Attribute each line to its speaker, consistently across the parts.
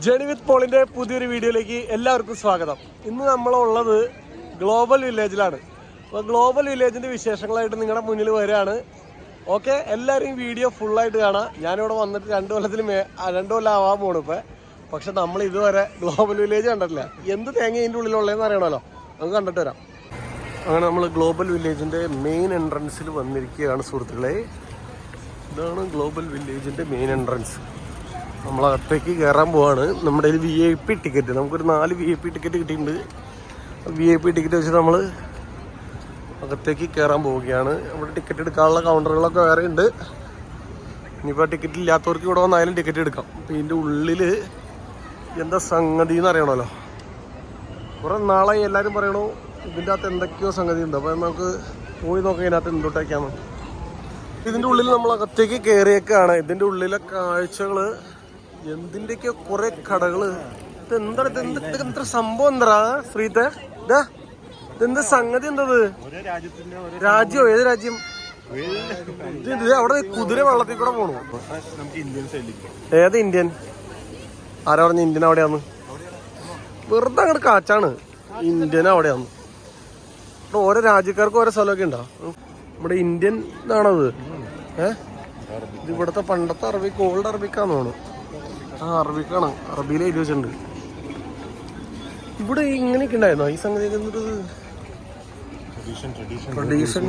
Speaker 1: Journey വിത്ത് പോളിന്റെ പുതിയൊരു വീഡിയോയിലേക്ക് എല്ലാവർക്കും സ്വാഗതം. ഇന്ന് നമ്മളുള്ളത് ഗ്ലോബൽ വില്ലേജിലാണ്. അപ്പോൾ ഗ്ലോബൽ വില്ലേജിന്റെ വിശേഷങ്ങളായിട്ട് നിങ്ങളുടെ മുന്നിൽ വരികയാണ്. ഓക്കെ, എല്ലാവരും ഈ വീഡിയോ ഫുള്ളായിട്ട് കാണാം. ഞാനിവിടെ വന്നിട്ട് 2 കൊല്ലം ആവാൻ പോണു ഇപ്പം. പക്ഷെ നമ്മൾ ഇതുവരെ ഗ്ലോബൽ വില്ലേജ് കണ്ടിട്ടില്ല. എന്ത് തേങ്ങ ഇതിൻ്റെ ഉള്ളിലുള്ളതെന്ന് അറിയണമല്ലോ, നമുക്ക് കണ്ടിട്ട് വരാം. അങ്ങനെ നമ്മൾ ഗ്ലോബൽ വില്ലേജിന്റെ മെയിൻ എൻട്രൻസിൽ വന്നിരിക്കുകയാണ് സുഹൃത്തുക്കളെ. ഇതാണ് ഗ്ലോബൽ വില്ലേജിന്റെ മെയിൻ എൻട്രൻസ്. നമ്മളകത്തേക്ക് കയറാൻ പോവാണ്. നമ്മുടെ ഒരു VIP ടിക്കറ്റ്, നമുക്കൊരു 4 VIP ടിക്കറ്റ് കിട്ടിയിട്ടുണ്ട്. VIP ടിക്കറ്റ് വെച്ച് നമ്മൾ അകത്തേക്ക് കയറാൻ പോവുകയാണ്. ഇവിടെ ടിക്കറ്റ് എടുക്കാനുള്ള കൗണ്ടറുകളൊക്കെ വേറെ ഉണ്ട്. ഇനിയിപ്പോൾ ടിക്കറ്റ് ഇല്ലാത്തവർക്ക് ഇവിടെ വന്നാലും ടിക്കറ്റ് എടുക്കാം. അപ്പോൾ ഇതിൻ്റെ ഉള്ളിൽ എന്താ സംഗതി എന്ന് അറിയണമല്ലോ. കുറേ നാളായി എല്ലാവരും പറയണു ഇതിൻ്റെ അകത്ത് എന്തൊക്കെയോ സംഗതി ഉണ്ട്. അപ്പോൾ നമുക്ക് പോയി നോക്കാം ഇതിനകത്ത് എന്തൊട്ടേക്കാണ്. ഇതിൻ്റെ ഉള്ളിൽ നമ്മൾ അകത്തേക്ക് കയറിയേക്കാണ്. ഇതിൻ്റെ ഉള്ളിലെ കാഴ്ചകൾ എന്തിൻ്റെയൊക്കെയോ കുറേ കടകള്. ഇതെന്താ സംഭവം? എന്താ ശ്രീത്തെ ഇതെന്താ സംഗതി? എന്തത് രാജ്യോ? ഏത് രാജ്യം? അവിടെ കുതിര വെള്ളത്തിൽ കൂടെ പോണു. ഏത് ഇന്ത്യൻ? ആരാ പറഞ്ഞ ഇന്ത്യൻ അവിടെയാന്ന്? വെറുതെ അങ്ങോട്ട് കാച്ചാണ്. ഇന്ത്യൻ അവിടെയാന്ന്. ഇവിടെ ഓരോ രാജ്യക്കാർക്ക് ഓരോ സ്ഥലമൊക്കെ ഉണ്ടോ? നമ്മുടെ ഇന്ത്യൻ ഇതാണത്. ഇത് ഇവിടുത്തെ പണ്ടത്തെ അറബിക്ക്, ഓൾഡ് അറബിക്കാന്ന് തോന്നുന്നു. ആ അറബിക്കാണ്, അറബിയിൽ എഴുതി വെച്ചിട്ടുണ്ട്. ഇവിടെ ഇങ്ങനെയൊക്കെ ഉണ്ടായിരുന്നോ ഈ സംഗതി? ട്രഡീഷൻ.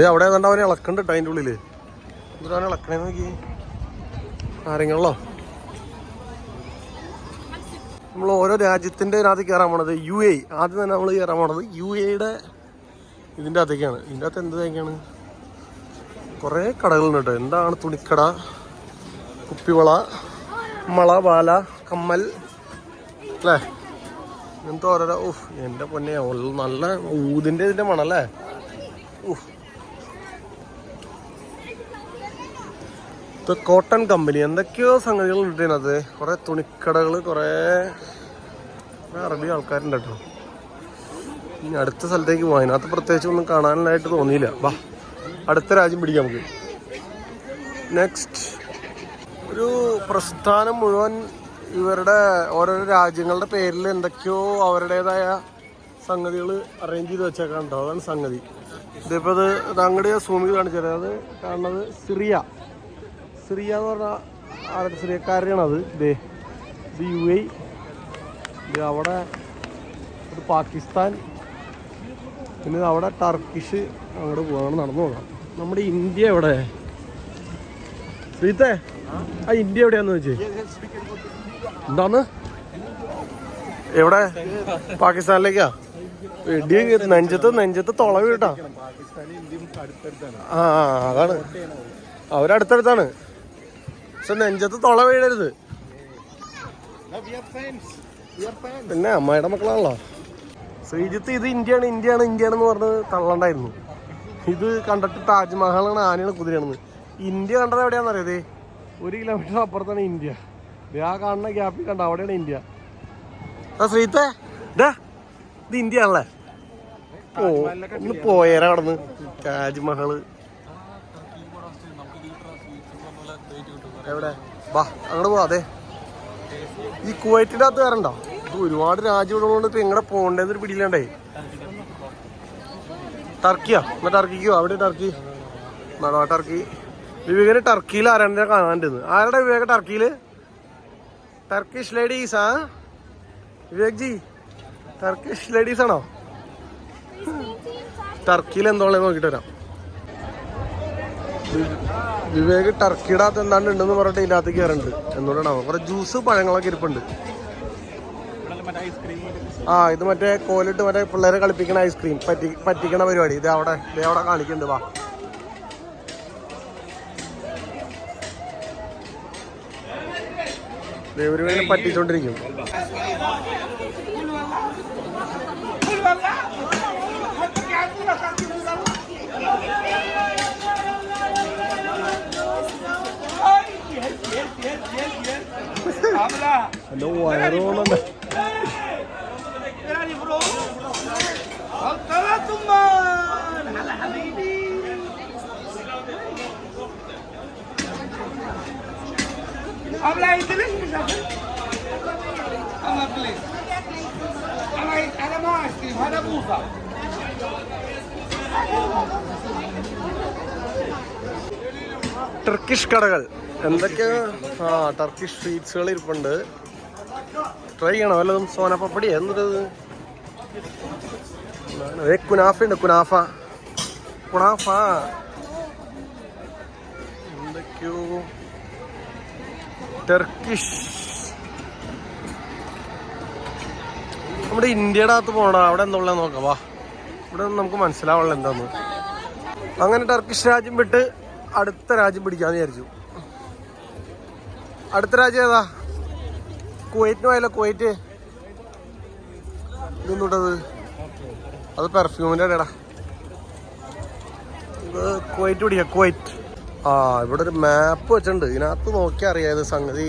Speaker 1: അവിടെ കണ്ട അവനെ ഇളക്കണ്ട് കേട്ടോ അതിൻ്റെ ഉള്ളില്. അവനെ ഇളക്കണേ നോക്കി ആരെങ്കിലോ. നമ്മൾ ഓരോ രാജ്യത്തിന്റെ അതിനകത്ത് കയറാൻ പോണത് UAE. ആദ്യം തന്നെ നമ്മൾ കയറാൻ പോണത് UAEയുടെ ഇതിൻ്റെ അകത്തേക്കാണ്. ഇതിൻ്റെ അകത്ത് എന്ത് തേക്കാണ്? കുറേ കടകളുണ്ട് കേട്ടോ. എന്താണ്? തുണിക്കട, കുപ്പിവള, മള, ബാല, കമ്മൽ, അല്ലേ? ഇങ്ങനത്തെ ഓരോരോ. എൻ്റെ പൊന്നെ, നല്ല ഊതിൻ്റെ ഇതിൻ്റെ മണല്ലേ. ഇത് കോട്ടൺ കമ്പനി. എന്തൊക്കെയോ സംഗതികൾ ഉണ്ട് ഇതിനകത്ത്. കുറേ തുണിക്കടകൾ, കുറേ അറബി ആൾക്കാരുണ്ട് കേട്ടോ. ഇനി അടുത്ത സ്ഥലത്തേക്ക് പോകാം. അതിനകത്ത് പ്രത്യേകിച്ച് ഒന്നും കാണാനായിട്ട് തോന്നിയില്ല. വാ, അടുത്ത രാജ്യം പിടിക്കാം നമുക്ക്. നെക്സ്റ്റ് ഒരു പ്രസ്ഥാനം മുഴുവൻ ഇവരുടെ ഓരോരോ രാജ്യങ്ങളുടെ പേരിൽ എന്തൊക്കെയോ അവരുടേതായ സംഗതികൾ അറേഞ്ച് ചെയ്ത് വെച്ചേക്കാൻ കേട്ടോ. അതാണ് സംഗതി. ഇതിപ്പോൾ ഇത് അങ്ങോട്ട് സൂമിൽ കാണിച്ചത്. അത് കാണുന്നത് സിറിയ എന്ന് പറഞ്ഞാൽ ആരുടെ സിറിയക്കാരുടെയാണ് അത്. ഇത് UAE. ഇത് അവിടെ ഇത് പാകിസ്ഥാൻ. പിന്നെ അവിടെ ടർക്കിഷ്. അങ്ങോട്ട് പോകാൻ നടന്നു പോകാം. നമ്മുടെ ഇന്ത്യ എവിടെ? ശ്രീത്തെ, ആ ഇന്ത്യ എവിടെയാന്ന് വെച്ചേ? എന്താന്ന്? എവിടെ? പാകിസ്ഥാനിലേക്കാ? വെടി നെഞ്ചത്ത് തുള വീട്ടാ. ആ അതാണ്, അവരടുത്തടുത്താണ്. പക്ഷെ നെഞ്ചത്ത് തുള വീഴരുത്. പിന്നെ അമ്മായിയുടെ മക്കളാണല്ലോ. ശ്രീജിത്ത് ഇത് ഇന്ത്യയാണെന്ന് പറഞ്ഞ് തള്ളണ്ടായിരുന്നു. ഇത് കണ്ടിട്ട് താജ്മഹലാണ്, ആനയാണ്, കുതിരയാണെന്ന്. ഇന്ത്യ കണ്ടത് എവിടെയാണെന്നറിയാതെ? 1 കിലോമീറ്റർ അപ്പുറത്താണ് ഇന്ത്യ. ആ കാണുന്ന ഗ്യാപ്പിൽ കണ്ട അവിടെയാണ് ഇന്ത്യ. ആ ശ്രീത്തെ, ഇത് ഇന്ത്യ ആണല്ലേ? ഒന്ന് പോയേരാ കടന്ന്. താജ്മഹല് എവിടെ? വാ അങ്ങോട്ട് പോവാ. അതെ, ഈ കുവൈറ്റിൻ്റെ അകത്ത് കയറണ്ടോ? ഇത് ഒരുപാട് രാജ്യം ഉള്ളതുകൊണ്ട് ഇപ്പൊ എങ്ങനെ പോകേണ്ടതെന്നൊരു പിടിയില്ലാണ്ടേ. ടർക്കിയാ? എന്നാ ടർക്കിക്കോ? അവിടെ ടർക്കി. ടർക്കി. വിവേകിന് ടർക്കിയിൽ ആരാണ് കാണാണ്ടെന്ന്? ആരുടെ വിവേക ടർക്കിയില്? Turkish ladies. ആ വിവേക് ജി, ടർക്കിഷ് ലേഡീസ് ആണോ? ടർക്കിയിൽ എന്തോളെ നോക്കിട്ട് വരാം. വിവേക് ടർക്കിയുടെ അകത്ത് എന്താണ്ട് ഉണ്ടെന്ന് പറഞ്ഞിട്ട് ഇതിൻ്റെ അകത്ത് കയറുന്നുണ്ട്. എന്തുകൊണ്ടാണോ? കുറെ ജ്യൂസ്, പഴങ്ങളൊക്കെ ഇരിപ്പുണ്ട്. ആ ഇത് മറ്റേ കോലിട്ട് മറ്റേ പിള്ളേരെ കളിപ്പിക്കണ ഐസ്ക്രീം പറ്റിക്കണ പരിപാടി. ഇത് അവിടെ കാണിക്കുന്നുണ്ട്. വാ, ഇവര് പറ്റിച്ചോണ്ടിരിക്കും. ഹലോ, വയറുകളുണ്ട്.
Speaker 2: Habla inglés.
Speaker 1: ടർക്കിഷ് കടകൾ എന്തൊക്കെയാ? ടർക്കിഷ് സ്വീറ്റ്സുകൾ ഇരിപ്പുണ്ട്. ട്രൈ ചെയ്യണം വല്ലതും. സോനപ്പപ്പടി എന്തത്? കുനാഫ ഉണ്ട്. കുനാഫ എന്തൊക്കെയോ ടർക്കിഷ്. നമ്മുടെ ഇന്ത്യയുടെ അകത്ത് പോകണം. അവിടെ എന്തുള്ള നോക്കാം. വാ, ഇവിടെ നമുക്ക് മനസ്സിലാവുള്ള എന്താന്ന്. അങ്ങനെ ടർക്കിഷ് രാജ്യം വിട്ട് അടുത്ത രാജ്യം പിടിക്കാന്ന് വിചാരിച്ചു. അടുത്ത രാജ്യം ഏതാ? കുവൈറ്റിന് പോയാലോ? കുവൈറ്റ് ഇതൊന്നുണ്ടത്? അത് പെർഫ്യൂമിൻ്റെ ഇടടാ. ഇത് കുവൈറ്റ് പിടിക്കാം. കുവൈറ്റ്. ഇവിടെ ഒരു മാപ്പ് വെച്ചിട്ടുണ്ട്. ഇതിനകത്ത് നോക്കിയാൽ അറിയാം ഇത് സംഗതി.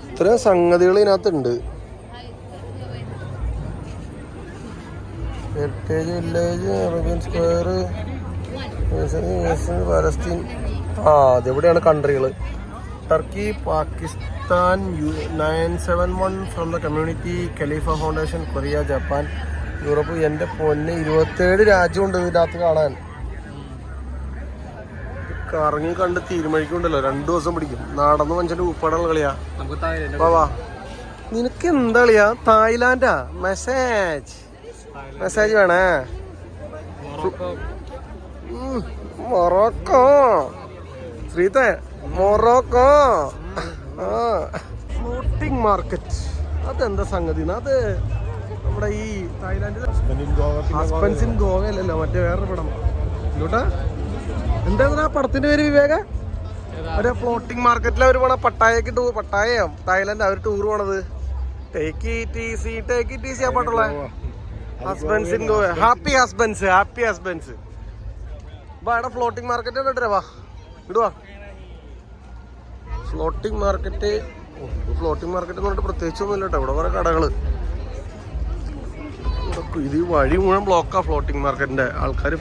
Speaker 1: ഇത്രയും സംഗതികൾ ഇതിനകത്തുണ്ട്. Heritage village, Arabian square, Palestine. അതെവിടെയാണ് കൺട്രികൾ? Turkey, Pakistan, 971 from the community, Khalifa foundation, Korea, Japan, Europe. എൻ്റെ പൊന്നെ, 27 രാജ്യമുണ്ട് ഇതിൻ്റെ അകത്ത് കാണാൻ. കറങ്ങി കണ്ട് തീരുമാനിക്കുന്നുണ്ടല്ലോ. 2 ദിവസം പിടിക്കും. നടന്ന് മനുഷ്യൻ്റെ ഉപ്പാടുള്ള കളിയാ. വാ, നിനക്ക് എന്താ കളിയാ? തായ്ലാൻഡാ? മെസ്സേജ് വേണേ. മൊറോക്കോ. ശ്രീത്തെ, മൊറോക്കോ. Floating market. അതെന്താ സംഗതി? അത് നമ്മുടെ ഈ തായ്ലാൻഡിൽ ഹസ്ബൻഡ്സ് ഇൻ ഗോവയല്ലല്ലോ, മറ്റേ വേറൊരു പടം. ഇല്ലൂട്ടാ, എന്താ പടത്തിന്റെ പേര് വിവേക? ഒരു ഫ്ലോട്ടിംഗ് മാർക്കറ്റിൽ അവർ പോണ പട്ടായക്ക് പട്ടായം തായ്ലാൻഡ് അവർ ടൂർ പോണത്. ടേക്ക് ഇറ്റ് ഈസി ആ പാട്ടുള്ള husbands in Goa. Happy husbands. ഇവിടെ ഫ്ലോട്ടിംഗ് മാർക്കറ്റ് ഇട്ടേ. വാ, ഇടുവാ. ഫ്ലോട്ടിംഗ് മാർക്കറ്റ് എന്ന് പറഞ്ഞിട്ട് പ്രത്യേകിച്ചൊന്നും ഇല്ല കേട്ടോ. ഇവിടെ കുറെ കടകള്. ഇത് വഴി മുഴുവൻ ബ്ലോക്കാ. ഫ്ലോട്ടിംഗ് മാർക്കറ്റിന്റെ ആൾക്കാർ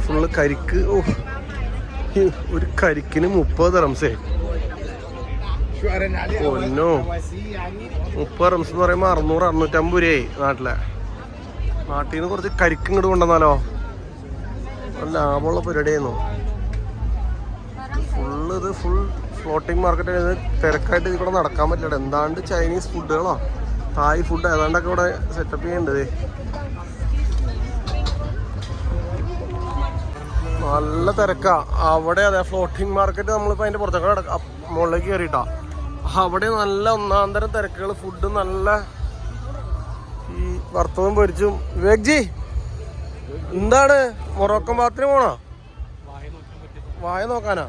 Speaker 1: ഫുള്ള് കരിക്ക്. ഒരു കരിക്കിന് 30 ദിർഹംസേ. ഒന്നോ 30 ദിർഹംസ് എന്ന് പറയുമ്പോ 600-650 രൂപയായി നാട്ടിൽ നിന്ന് കുറച്ച് കരിക്ക് ഇങ്ങോട്ട് കൊണ്ടുവന്നാലോ? ലാഭമുള്ള പരിപാടിയായിരുന്നു. Full floating market. തിരക്കായിട്ട് ഇതിൽ കൂടെ നടക്കാൻ പറ്റില്ല. എന്താണ്ട് ചൈനീസ് ഫുഡുകളോ തായ് ഫുഡ് ഏതാണ്ടൊക്കെ ഇവിടെ സെറ്റപ്പ് ചെയ്യേണ്ടത്. നല്ല തിരക്കാ അവിടെ. അതെ, ഫ്ലോട്ടിംഗ് മാർക്കറ്റ്. നമ്മളിപ്പോൾ അതിൻ്റെ പുറത്തേക്ക് മുകളിലേക്ക് കയറിയിട്ടാ. അവിടെ നല്ല ഒന്നാന്തരം തിരക്കുകൾ. ഫുഡ് നല്ല ഈ വറുത്തതും പൊരിച്ചും. വിവേക് ജി, എന്താണ് മൊറോക്കൻ ഭാഗത്തിന് പോണോ? വായ നോക്കാനാ?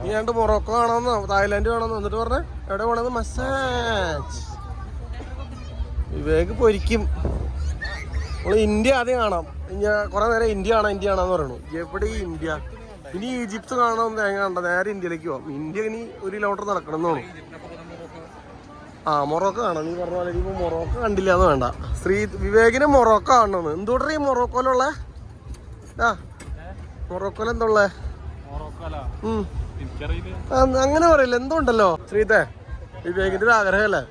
Speaker 1: നീ രണ്ട് മൊറോക്കോ കാണാമെന്നോ തായ്ലാൻഡ് കാണാമെന്നോ എന്നിട്ട് പറഞ്ഞേ എവിടെ പോണത്? മസാജ്. വിവേക് പൊരിക്കും. നമ്മൾ ഇന്ത്യ ആദ്യം കാണാം. കുറെ നേരം ഇന്ത്യ കാണാന്ന് പറയണു. എവിടെ ഇന്ത്യ? ഇനി ഈജിപ്ത് കാണാമെന്ന് തേങ്ങ കണ്ട നേരെ ഇന്ത്യയിലേക്ക് പോവാം. ഇന്ത്യ ഇനി 1 കിലോമീറ്റർ നടക്കണം എന്ന് തോന്നുന്നു. മൊറോക്കോ കാണാം. നീ പറഞ്ഞ പോലെ ഇനിയിപ്പോൾ മൊറോക്കോ കണ്ടില്ല എന്ന് വേണ്ട. വിവേകിന് മൊറോക്കോ കാണണമെന്ന്. എന്തുകൊണ്ടാ ഈ മൊറോക്കോയിലുള്ള മൊറോക്കോയിൽ എന്താ ഉള്ളേ? അങ്ങനെ പറയില്ല, എന്തുണ്ടല്ലോ. ശ്രീത്തെ, വിവേകിന്റെ ഒരു ആഗ്രഹമല്ലേ?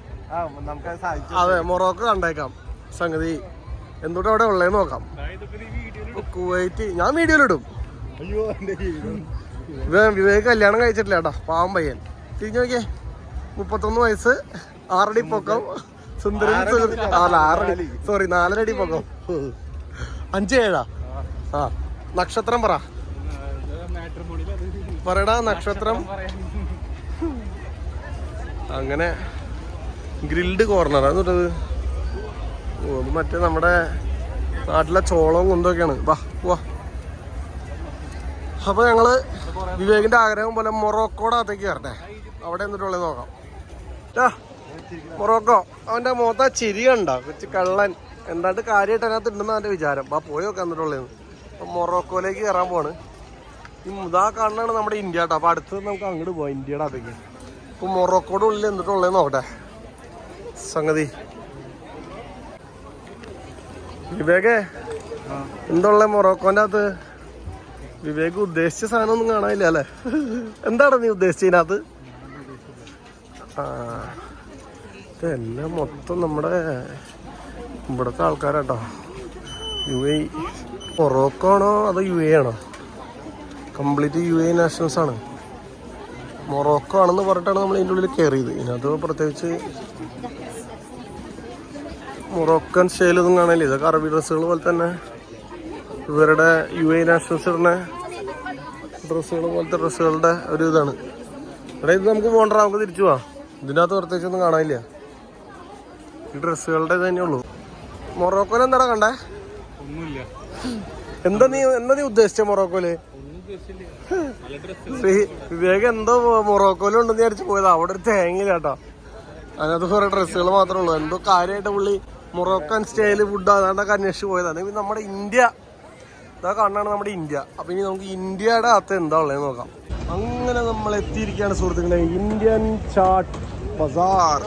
Speaker 1: അതെ, മൊറോക്കോ കണ്ടേക്കാം. സംഗതി എന്തുകൊണ്ട് അവിടെ ഉള്ളതെന്ന് നോക്കാം. കുവൈറ്റ് ഞാൻ വീഡിയോയിലിടും. വിവേക് കല്യാണം കഴിച്ചിട്ടില്ല കേട്ടോ, പാവം പയ്യൻ. തിരിഞ്ഞു നോക്കിയേ, 31 വയസ്സ്, 6 അടി പൊക്കം, സുന്ദരൻ. 4 അടി പൊക്കം, 5-7. നക്ഷത്രം പറയടാ, നക്ഷത്രം. അങ്ങനെ ഗ്രിൽഡ് കോർണർ എന്നിട്ടത്. മറ്റേ നമ്മുടെ നാട്ടിലെ ചോളവും കുന്തൊക്കെയാണ്. വാ. അപ്പൊ ഞങ്ങള് വിവേകിന്റെ ആഗ്രഹം പോലെ മൊറോക്കോടെ അകത്തേക്ക് കയറട്ടെ. അവിടെ എന്നിട്ടുള്ളത് നോക്കാം. മൊറോക്കോ. അവന്റെ മുഖത്ത ചിരി കണ്ടോ? കൊച്ചു കള്ളൻ. എന്താണ്ട് കാര്യമായിട്ട് അതിനകത്ത് ഉണ്ടെന്ന് അവന്റെ വിചാരം. പോയി നോക്കാം എന്നിട്ടുള്ളത്. അപ്പൊ മൊറോക്കോയിലേക്ക് കയറാൻ പോവാണ്. ഇതാ കാണാണ് നമ്മുടെ ഇന്ത്യ കേട്ടോ. അപ്പൊ അടുത്ത് നമുക്ക് അങ്ങോട്ട് പോവാം, ഇന്ത്യയുടെ അകത്തേക്ക്. ഇപ്പൊ മൊറോക്കോയുടെ ഉള്ളിൽ എന്നിട്ടുള്ളത് നോക്കട്ടെ സംഗതി. വിവേകേ, എന്തുള്ള മൊറോക്കോന്റെ അകത്ത്? വിവേക് ഉദ്ദേശിച്ച സാധനം ഒന്നും കാണാനില്ല അല്ലേ? എന്താണ് നീ ഉദ്ദേശിച്ചതിനകത്ത്? ആ, ഇതെല്ലാം മൊത്തം നമ്മുടെ ഇവിടുത്തെ ആൾക്കാരാട്ടോ. UAE. മൊറോക്കോ ആണോ അതോ UAE ആണോ? കംപ്ലീറ്റ് UAE നാഷണൽസ് ആണ്. മൊറോക്കോ ആണെന്ന് പറഞ്ഞിട്ടാണ് നമ്മൾ ഇതിൻ്റെ ഉള്ളിൽ കയറിയത്. ഇതിനകത്ത് പ്രത്യേകിച്ച് മൊറോക്കൻ സ്റ്റൈലൊന്നും കാണില്ല. ഇതൊക്കെ അറബി ഡ്രസ്സുകൾ പോലെ തന്നെ ഇവരുടെ UAE നാഷണൽസ് ഇടുന്ന ഡ്രസ്സുകൾ പോലത്തെ ഡ്രസ്സുകളുടെ ഒരു ഇതാണ്. ഇവിടെ ഇത് നമുക്ക് പോകണ്ട, നമുക്ക് തിരിച്ചു പോവാം. ഇതിനകത്ത് പ്രത്യേകിച്ചൊന്നും കാണാനില്ല. ഈ ഡ്രസ്സുകളുടെ ഇത് തന്നെയുള്ളൂ. മൊറോക്കോയിൽ എന്താടാ കണ്ടേ?
Speaker 2: ഒന്നുമില്ല.
Speaker 1: എന്താ നീ ഉദ്ദേശിച്ച മൊറോക്കോയില്? വിവേക് എന്തോ മൊറോക്കോയിലും ഉണ്ടെന്ന് വിചാരിച്ചു പോയതാ. അവിടെ ഒരു തേങ്ങയില്ല കേട്ടോ. അതിനകത്ത് കുറെ ഡ്രസ്സുകൾ മാത്രമേ ഉള്ളൂ. എന്തോ കാര്യമായിട്ട് പുള്ളി മൊറോക്കൻ സ്റ്റൈല് ഫുഡ് അതാണ്ടൊക്കെ അന്വേഷിച്ച് പോയതാണ്. നമ്മുടെ ഇന്ത്യ ഇതാ കാണാണ്, നമ്മുടെ ഇന്ത്യ. അപ്പൊ ഇനി നമുക്ക് ഇന്ത്യയുടെ അകത്ത് എന്താ ഉള്ളത് നോക്കാം. അങ്ങനെ നമ്മൾ എത്തിയിരിക്കുകയാണ് സുഹൃത്തുക്കളെ, ഇന്ത്യൻ ചാട്ട് ബസാർ,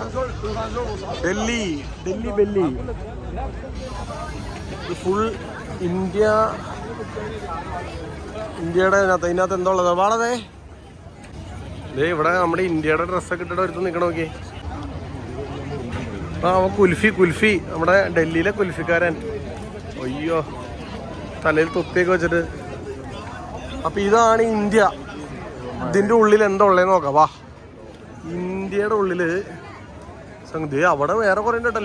Speaker 1: ഡൽഹി. ഇത് ഫുൾ ഇന്ത്യയുടെ ഇതിനകത്ത് എന്താ ഉള്ളത്? വളരെ ഇവിടെ നമ്മുടെ ഇന്ത്യയുടെ ഡ്രസ്സൊക്കെ ഇട്ടിട്ട് ഒരുത്ത് നിൽക്കണ നോക്കി. ആ കുൽഫി നമ്മുടെ ഡൽഹിയിലെ കുൽഫിക്കാരൻ. അയ്യോ, തലയിൽ തൊപ്പിയൊക്കെ വെച്ചിട്ട്. അപ്പൊ ഇതാണ് ഇന്ത്യ. ഇതിന്റെ ഉള്ളിൽ എന്താ ഉള്ളതെന്ന് നോക്കാം. വാ, ഇന്ത്യയുടെ ഉള്ളില് സംഗതി അവിടെ വേറെ കുറെ ഉണ്ട് കേട്ടോ.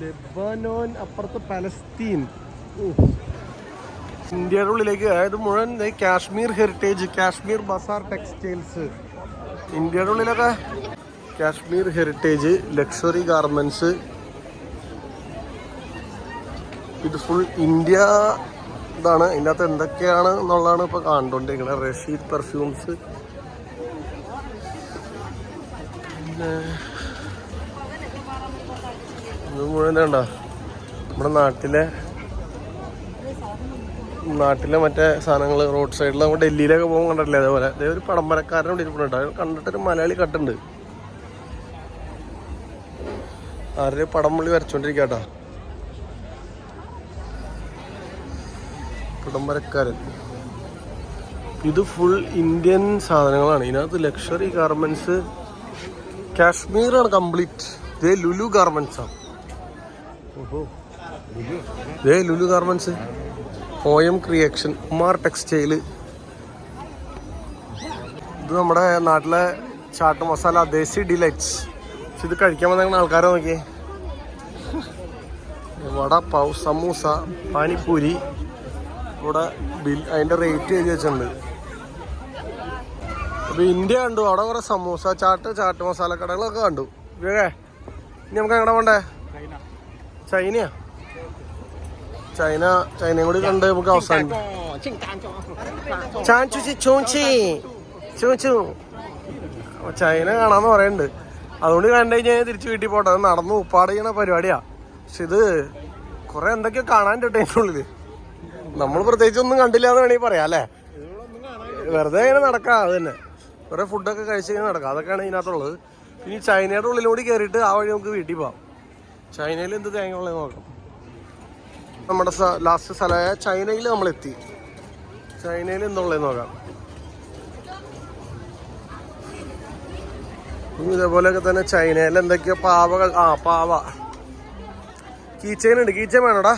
Speaker 1: ലെബനോൻ, അപ്പുറത്ത് പലസ്തീൻ. ഇന്ത്യയുടെ ഉള്ളിലേക്ക് അതായത് മുഴുവൻ കാശ്മീർ ഹെറിറ്റേജ്, കാശ്മീർ ബസാർ ടെക്സ്റ്റൈൽസ്. ഇന്ത്യയുടെ ഉള്ളിലൊക്കെ കാശ്മീർ ഹെറിറ്റേജ്, ലക്ഷറി ഗാർമെന്റ്സ്. ഇത് ഫുൾ ഇന്ത്യ ഇതാണ്. ഇതിനകത്ത് എന്തൊക്കെയാണ് എന്നുള്ളതാണ് ഇപ്പൊ കണ്ടുകൊണ്ടിരിക്കുന്നത്. റഷീദ് പെർഫ്യൂംസ്, പിന്നെ ഇത് മുഴുവൻ കണ്ടോ നമ്മുടെ നാട്ടിലെ മറ്റേ സാധനങ്ങൾ റോഡ് സൈഡിൽ നമ്മൾ ഡൽഹിയിലൊക്കെ പോകുമ്പോൾ കണ്ടിട്ടില്ലേ? അതേപോലെ അതേ ഒരു പടംബരക്കാരനോട് ഇരിപ്പുണ്ട്. അത് കണ്ടിട്ടൊരു മലയാളി കട്ടുണ്ട്. ആരുടെ പടം പുള്ളി വരച്ചോണ്ടിരിക്കാട്ടോ, പടംബരക്കാരൻ. ഇത് ഫുൾ ഇന്ത്യൻ സാധനങ്ങളാണ്. ഇതിനകത്ത് ലക്ഷറി ഗാർമെന്റ്സ്, കാശ്മീറാണ് കംപ്ലീറ്റ്. ഇതേ ലുലു ഗാർമെന്റ്സ് ആണ്. Lulu garments, OM creation, Umar textile. ഇത് നമ്മുടെ നാട്ടിലെ ചാട്ട് മസാല, ദേശി ഡിലൈറ്റ്സ്. ഇത് കഴിക്കാൻ വന്ന ആൾക്കാരെ നോക്കിയേ. വട പാവ്, സമൂസ, പാനിപ്പൂരി. ഇവിടെ അതിന്റെ റേറ്റ് എഴുതി വെച്ചിട്ടുണ്ട്. അപ്പൊ ഇന്ത്യ കണ്ടു. അവിടെ കുറെ സമൂസ, ചാട്ട് മസാല കടകളൊക്കെ കണ്ടു. ഇനി നമുക്ക് എങ്ങനെ പോണ്ടേ? ചൈനയാ? ചൈനയും കൂടി കണ്ട് നമുക്ക് അവസാനം ചൈന കാണാന്ന് പറയുന്നുണ്ട്. അതുകൊണ്ട് കണ്ടു കഴിഞ്ഞാൽ തിരിച്ചു വീട്ടിൽ പോട്ടെ. അത് നടന്ന് ഉപ്പാട് ചെയ്യണ പരിപാടിയാ. പക്ഷെ ഇത് കുറെ എന്തൊക്കെയോ കാണാൻ അതിൻ്റെ ഉള്ളില്. നമ്മൾ പ്രത്യേകിച്ച് ഒന്നും കണ്ടില്ല എന്ന് വേണമെങ്കിൽ പറയാം അല്ലേ? വെറുതെ ഇങ്ങനെ നടക്കാം. അത് തന്നെ കുറെ ഫുഡൊക്കെ കഴിച്ച് ഇങ്ങനെ നടക്കാം. അതൊക്കെയാണ് ഇതിനകത്തുള്ളത്. ഇനി ചൈനയുടെ ഉള്ളിലൂടെ കയറിയിട്ട് ആ വഴി നമുക്ക് വീട്ടിൽ പോവാം. ചൈനയിൽ എന്ത് തേങ്ങ ഉള്ളത് നോക്കാം. നമ്മുടെ ലാസ്റ്റ് സ്ഥലമായ ചൈനയിൽ നമ്മളെത്തി. ചൈനയിൽ എന്തുള്ളതെന്ന് നോക്കാം. ഇതേപോലെയൊക്കെ തന്നെ ചൈനയിൽ എന്തൊക്കെയോ പാവകൾ. പാവ കീച്ചെയിൻ ഉണ്ട്. കീച്ചെയിൻ വേണോടാ?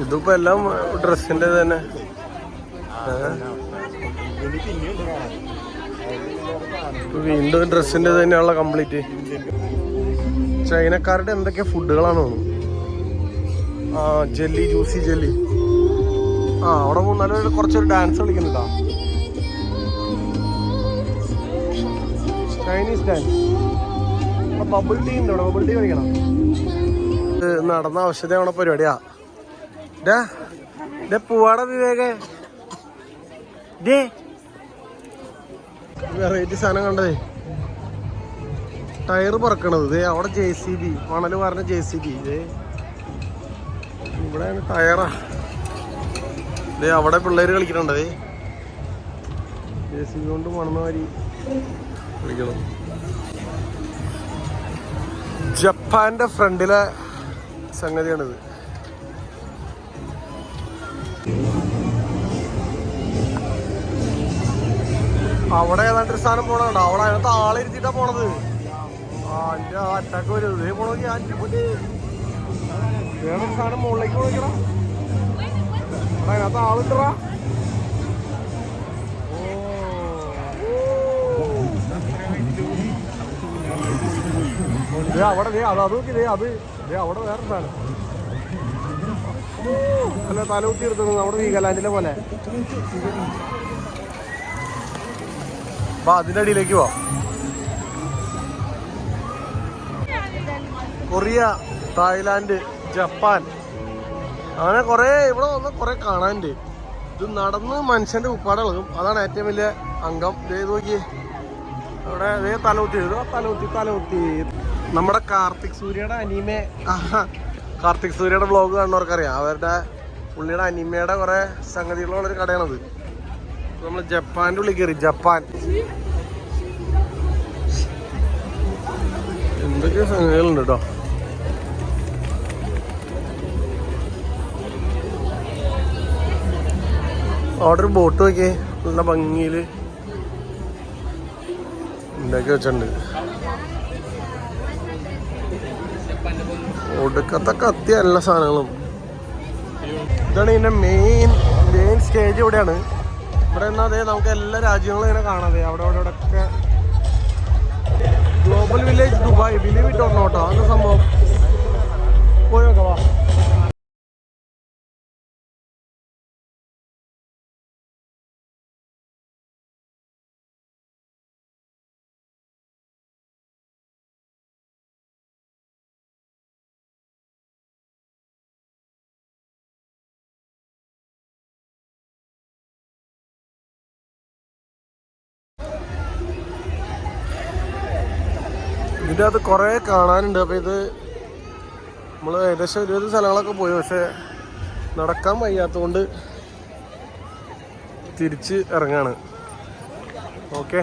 Speaker 1: ഇതിപ്പോ എല്ലാം ഡ്രസ്സിന്റെ തന്നെ. വീണ്ടും ഡ്രസ്സിന്റെ തന്നെയുള്ള കംപ്ലീറ്റ്. ചൈനക്കാരുടെ എന്തൊക്കെ ഫുഡുകളാണ് തോന്നുന്നു. Jelly, juicy jelly. അവിടെ മൂന്നാല് കുറച്ചൊരു ഡാൻസ് കളിക്കുന്നുണ്ടാ. Chinese dance. ബബിൾ ടീ ഉണ്ട്. ഇവിടെ ബബിൾ ടീ കളിക്കണം. നടന്ന ആവശ്യതയാണ് പരിപാടിയാ. പൂവാട വിവേകേ, വെറൈറ്റി സാധനം കണ്ടതേ. ടയർ പറക്കണത്. അവിടെ JCB, മണല് പറഞ്ഞ JCB. ഇവിടെയാണ് ടയറാ. അവിടെ പിള്ളേര് കളിക്കുന്നുണ്ട്. JCB കൊണ്ട് മണന്ന മാതിരി വിളിക്കണം. ജപ്പാന്റെ ഫ്രണ്ടിലെ സംഗതിയാണിത്. അവിടെ ഏതാണ്ടൊരു സാധനം പോണുണ്ടോ? അവിടെ അതിനകത്ത് ആളിരുത്തിട്ടാ പോണത്. എന്റെ അറ്റാക്ക് വരും. ഇതേ പോണെങ്കിൽ വേറൊരു സാധനം മുകളിലേക്ക് പോയിക്കടാ. അവിടെ അതിനകത്ത് ആളുണ്ടടാ. അവിടെ അത് നോക്കി അത് അവിടെ വേറെ സാധനം. അല്ല തലകുത്തി എടുത്തത് നമ്മുടെ വീഗലാൻഡിലെ പോലെ. അതിന്റെ അടിയിലേക്ക് പോവാം. കൊറിയ, തായ്ലാൻഡ്, ജപ്പാൻ, അങ്ങനെ കുറെ ഇവിടെ വന്ന് കുറെ കാണാനുണ്ട്. ഇത് നടന്ന് മനുഷ്യന്റെ ഉപ്പാട് ഇളകും. അതാണ് ഏറ്റവും വലിയ അംഗം. ഇത് നോക്കി അവിടെ തലകുത്തി. നമ്മുടെ കാർത്തിക് സൂര്യയുടെ അനിമെ, കാർത്തിക് സൂര്യയുടെ വ്ളോഗ് കാണുന്നവർക്കറിയാം. അവരുടെ പുള്ളിയുടെ അനിമയുടെ കുറെ സംഗതികളുള്ളൊരു കടയാണത്. നമ്മൾ ജപ്പാന്റെ ഉള്ളിൽ കയറി. ജപ്പാൻ എന്തൊക്കെ സംഗതികളുണ്ട് കേട്ടോ. അവിടെ ഒരു ബോട്ട് നോക്കിയേ, നല്ല ഭംഗിയില് ഉണ്ടാക്കി വെച്ചിട്ടുണ്ട്. ഒടുക്കത്തെ കത്തി എല്ലാ സാധനങ്ങളും. ഇതാണ് ഇതിന്റെ മെയിൻ സ്റ്റേജ്. ഇവിടെയാണ്. ഇവിടെ എന്നാ അതെ നമുക്ക് എല്ലാ രാജ്യങ്ങളും ഇങ്ങനെ കാണാതെ. അവിടെ ഒക്കെ global village Dubai. Believe it or നോട്ടോ, അന്ന് സംഭവം. പോയി നോക്കാം. ഇതിൻ്റെ അകത്ത് കുറേ കാണാനുണ്ട്. അപ്പോൾ ഇത് നമ്മൾ ഏകദേശം 20 സ്ഥലങ്ങളൊക്കെ പോയി. പക്ഷേ നടക്കാൻ വയ്യാത്തതുകൊണ്ട് തിരിച്ച് ഇറങ്ങാണ്. ഓക്കെ.